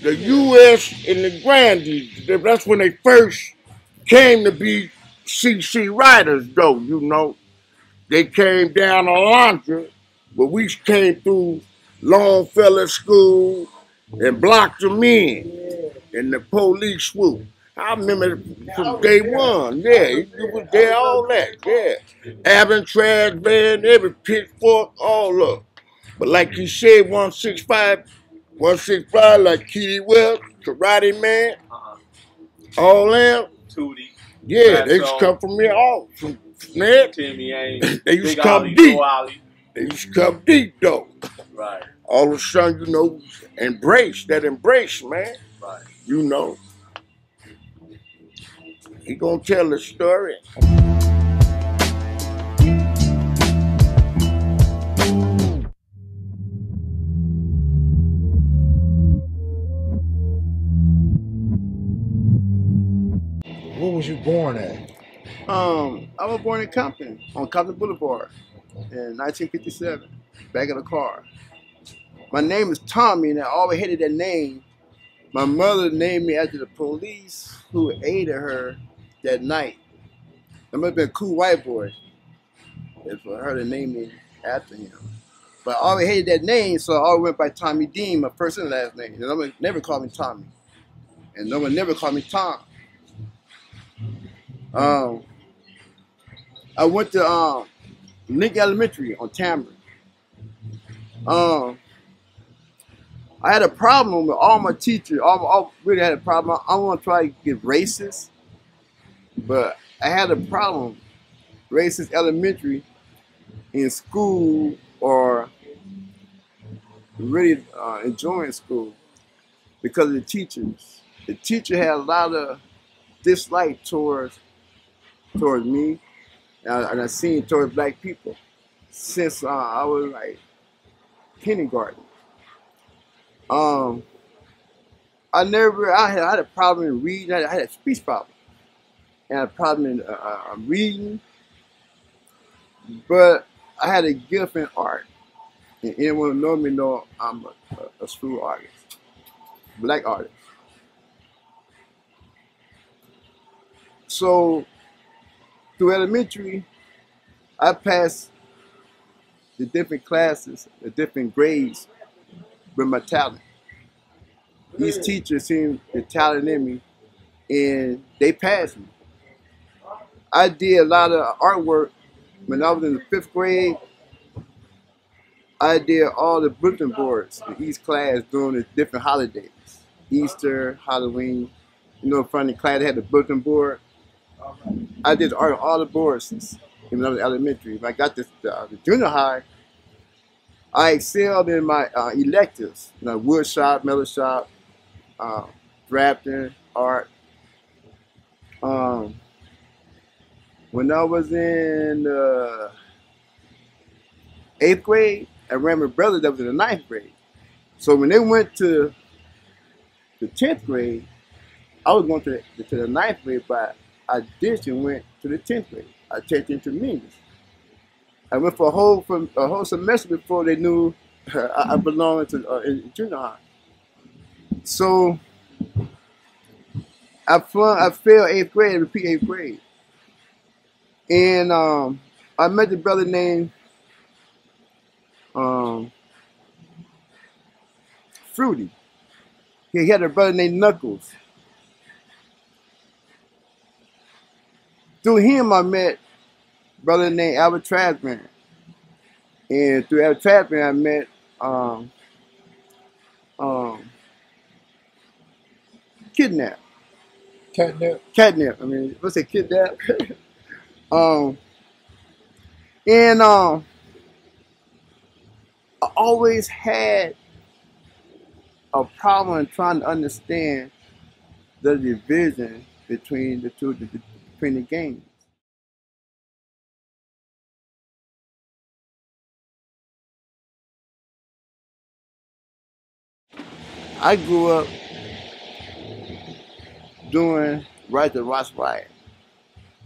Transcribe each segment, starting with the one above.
The US and the Grandies, that's when they first came to be CC riders, though, you know. They came down Alondra, but we came through Longfellow School and blocked them in, and the police swooped. I remember from day one, yeah, you was there, all that, yeah. Having trash van, every pitchfork, all up. But like you said, 165, like Kitty West, Karate Man, all them. Tootie. Yeah, they used to come from here all from Ned. Timmy ain't. They used to come deep. They used to come deep though. Right. All of a sudden, you know, embrace, man. Right. You know. He gonna tell the story. Where was you born at? I was born in Compton, on Compton Boulevard in 1957, back in the car. My name is Tommy, and I always hated that name. My mother named me after the police who aided her that night. It must have been a cool white boy for her to name me after him. But I always hated that name, so I always went by Tommy Dean, my first and last name. And no one never called me Tommy. And no one never called me Tom. I went to Lincoln Elementary on Tamron. I had a problem with all my teachers. I really had a problem. I don't want to try to get racist, but I had a problem. Racist elementary in school or really enjoying school because of the teachers. The teacher had a lot of dislike towards me, and I seen towards black people since I was like kindergarten. I had a problem in reading. I had a speech problem. I had a problem in reading, but I had a gift in art. And anyone who knows me know I'm a school artist, black artist. So through elementary, I passed the different classes, the different grades with my talent. These teachers seen the talent in me, and they passed me. I did a lot of artwork when I was in the 5th grade. I did all the bulletin boards in each class during the different holidays. Easter, Halloween. You know, in front of the class, they had the bulletin board. I did art on all the boards when I was elementary. When I got to the junior high, I excelled in my electives. You know, wood shop, metal shop, drafting, art. When I was in 8th grade, I ran my brother that was in the 9th grade. So when they went to the 10th grade, I was going to the 9th grade, but I ditched and went to the 10th grade. I checked into Mingus. I went for a whole semester before they knew I belonged to in junior high. So I failed 8th grade and repeat 8th grade. And I met the brother named Fruity. He had a brother named Knuckles. Through him, I met a brother named Albert Trasman. And through Albert Trasman, I met Kidnap. Catnip. I mean, let's say Kidnap. I always had a problem in trying to understand the division between the two, between the gangs. I grew up doing Right to Ross Riot.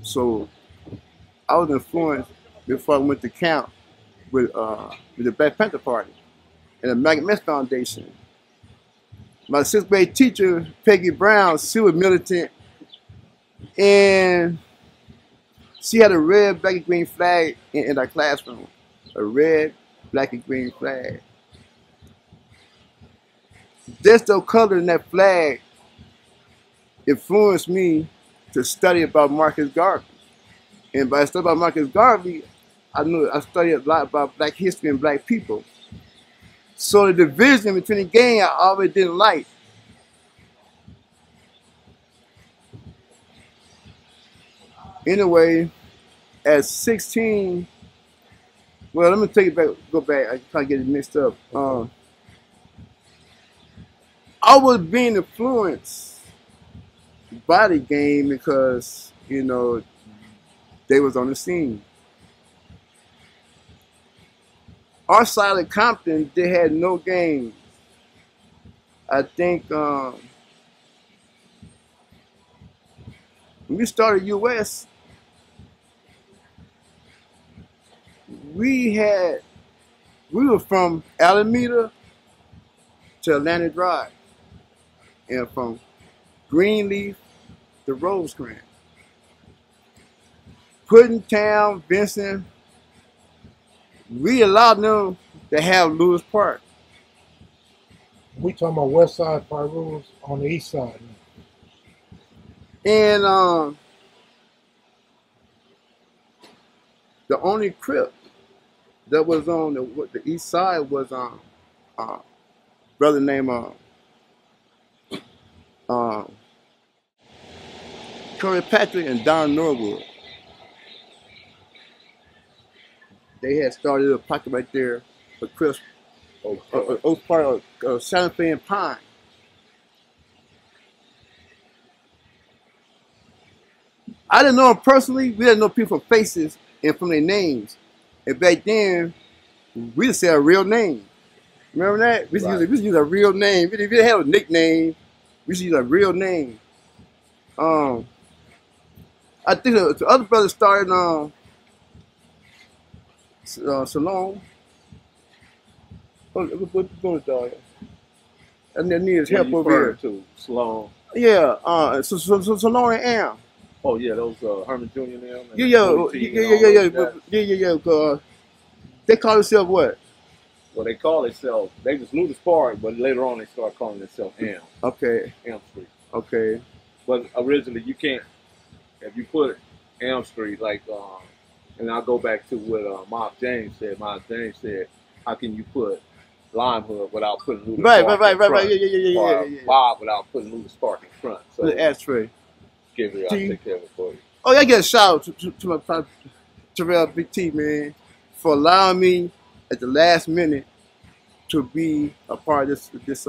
So I was influenced before I went to camp with the Black Panther Party and the Malcolm X Foundation. My 6th grade teacher, Peggy Brown, she was militant, and she had a red, black, and green flag in our classroom. A red, black, and green flag. Just the color in that flag influenced me to study about Marcus Garvey. And by studying about Marcus Garvey, I studied a lot about black history and black people. So the division between the gang I always didn't like. Anyway, at 16, well, let me take it back, go back. I can't get it mixed up. I was being influenced by the game because, you know, they was on the scene. Our side of Compton, they had no games. I think when we started US, we were from Alameda to Atlantic Drive, and from Greenleaf to Rosecrans. Puddingtown, Vincent, we allowed them to have Lewis Park. We talking about West Side Park rules on the East Side. And the only Crip that was on the East Side was brother named Curry Patrick and Don Norwood. They had started a pocket right there for Chris, Oak Park, Santa Fe and Pine. I didn't know them personally. We didn't know people from faces and from their names. And back then, we just said a real name. Remember that? We used to use a real name. We didn't have a nickname. We used to use a real name. I think the other brother started Salone. What's going on? And they need his help over here. To Sloan. Yeah, Salone and Am. Oh yeah, those Herman Jr. and them. And Yeah. They call themselves what? Well, they call themselves. They just Ludus Park, but later on they start calling themselves M. Okay. M Street. Okay. But originally you can't. If you put M Street like, and I'll go back to what Mark James said. Mark James said, "How can you put Lime Hood without putting Ludus Park Right. in front? Yeah. Bob without putting Ludus Park in front." So The ashtray. give it, I'll take care of it for you. Oh, I get a shout out to my partner, Terrell Big T, man, for allowing me at the last minute to be a part of this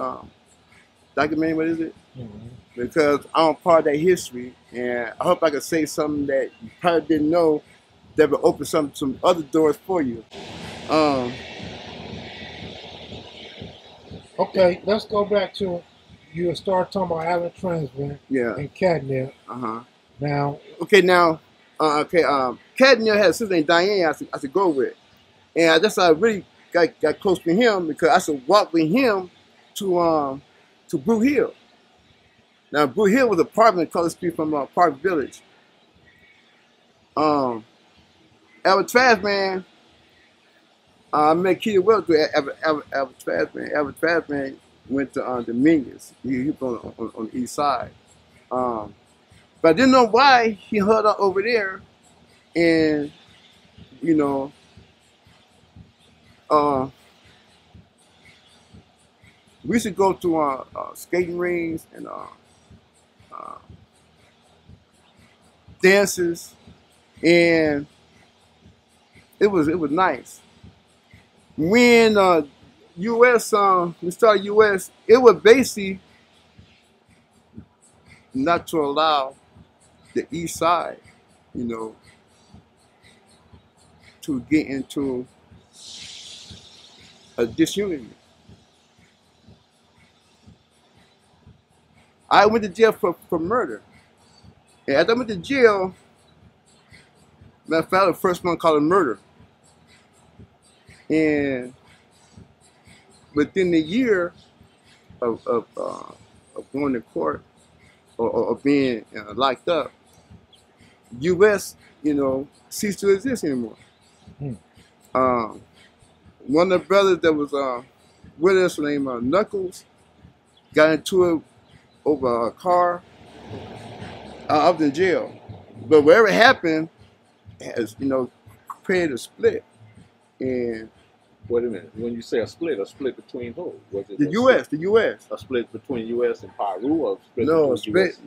documentary. What is it? Mm-hmm. Because I'm part of that history, and I hope I can say something that you probably didn't know that will open some other doors for you. Okay, let's go back to you start talking about Alan Transman and Catnip. Now, Catnip had a sister named Diane I should go with, and that's how I really got close with him because I should walk with him to Blue Hill. Now Blue Hill was an apartment across the street from Park Village. Albert Trashman, I met Keita Wells through Albert Trashman. Albert Trashman went to Dominguez. He was on the east side. But I didn't know why he held up over there. And, you know, we used to go to skating rings and dances, and it was nice. When we started US, it was basically not to allow the east side, you know, to get into a disunity. I went to jail for murder. And after I went to jail, I found the first one called a murder. And within the year, of going to court or being locked up, U.S. ceased to exist anymore. One of the brothers that was with us named Knuckles got into it over a car. I was in jail, but whatever happened has created a split. And wait a minute, when you say a split between who? Was it the U.S. The U.S. A split between U.S. and Peru, or a split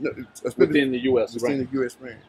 within the U.S. within the U.S. range?